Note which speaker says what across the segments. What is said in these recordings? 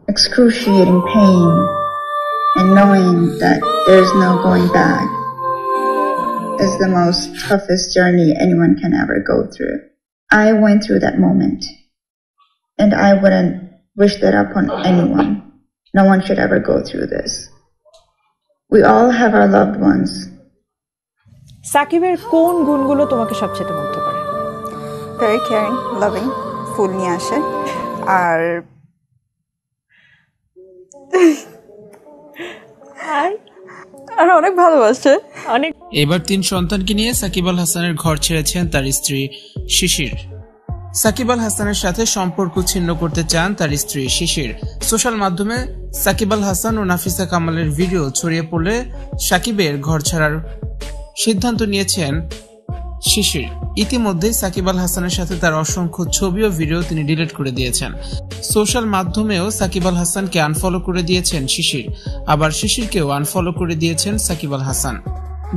Speaker 1: excruciating pain and knowing that there's no going back is the most toughest journey anyone can ever go through. I went through that moment, and I wouldn't wish that upon anyone. No one should ever go through this. We all have our loved ones.
Speaker 2: সাকিবের কোন গুণগুলো তোমাকে সবচেয়ে মুগ্ধ করে?
Speaker 3: Very caring, loving, ফুল নিয়ে আসে আর অনেক ভালোবাসে অনেক।
Speaker 4: এবার 3 সন্তানকে নিয়ে সাকিব আল হাসানের ঘর ছেড়েছেন তার স্ত্রী শিশির। সাকিব আল হাসানের সাথে সম্পর্ক ছিন্ন করতে চান তার স্ত্রী শিশির। সোশ্যাল মাধ্যমে সাকিব আল হাসান ও নাফিসা কামালের ভিডিও ছড়িয়ে পড়লে সাকিবের ঘর ছাড়ার সিদ্ধান্ত নিয়েছেন শিশির। ইতিমধ্যেই সাকিব আল হাসানের সাথে তার অসংখ্য ছবি ও ভিডিও তিনি ডিলিট করে দিয়েছেন। সোশ্যাল মাধ্যমেও সাকিব আল হাসানকে আনফলো করে দিয়েছেন শিশির, আবার শিশিরকেও আনফলো করে দিয়েছেন সাকিব আল হাসান।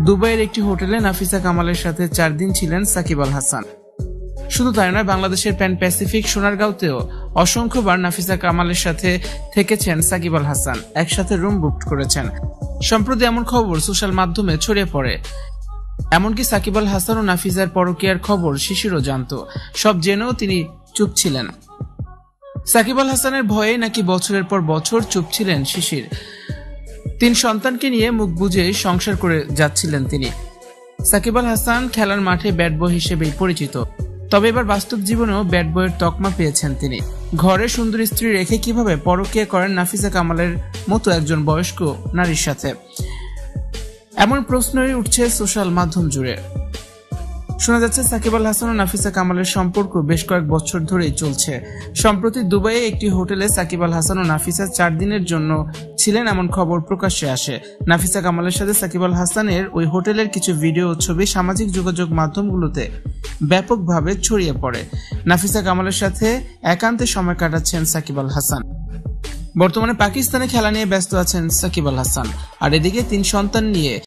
Speaker 4: দুবাইয়ের একটি হোটেলে নাফিসা কামালের সাথে 4 দিন ছিলেন সাকিব আল হাসান। শুধু তাই নয়, বাংলাদেশের প্যান প্যাসিফিক সোনারগাঁওতেও অসংখ্যবার নাফিসা কামালের সাথে থেকেছেন সাকিব আল হাসান, একসাথে রুম বুক করেছেন। সম্প্রতি এমন খবর সোশ্যাল মাধ্যমে ছড়িয়ে পড়ে, এমনকি সাকিব আল হাসান ও নাফিসার পরকীয়ার খবর শিশিরও জানত। সব জেনেও তিনি চুপ ছিলেন। সাকিব আল হাসানের ভয়ে নাকি বছরের পর বছর চুপ ছিলেন শিশির। 3 সন্তানকে নিয়ে মুখ বুজে সংসার করে যাচ্ছিলেন তিনি। সাকিব আল হাসান খেলার মাঠে ব্যাট বয় হিসেবেই পরিচিত, তবে এবার বাস্তব জীবনেও ব্যাট বয়ের তকমা পেয়েছেন তিনি। ঘরে সুন্দর স্ত্রী রেখে কিভাবে পরকীয়া করেন নাফিসা কামালের মতো একজন বয়স্ক নারীর সাথে, এমন প্রশ্নই উঠছে সোশ্যাল মাধ্যম জুড়ে। শোনা যাচ্ছে সাকিব আল হাসান ও নাফিসা কামালের সম্পর্ক বেশ কয়েক বছর ধরেই চলছে। সম্প্রতি দুবাইয়ে একটি হোটেলে সাকিব আল হাসান ও নাফিসা 4 দিনের জন্য ছিলেন, এমন খবর প্রকাশ্যে আসে। নাফিসা কামালের সাথে সাকিব আল হাসানের ওই হোটেলের কিছু ভিডিও ও ছবি সামাজিক যোগাযোগ মাধ্যমগুলোতে ব্যাপকভাবে ছড়িয়ে পড়ে। নাফিসা কামালের সাথে একান্তে সময় কাটাচ্ছেন সাকিব আল হাসান। বর্তমানে পাকিস্তানে খেলা নিয়ে ব্যস্ত আছেন সাকিব আল হাসান, আর এদিকে 3 সন্তান নিয়ে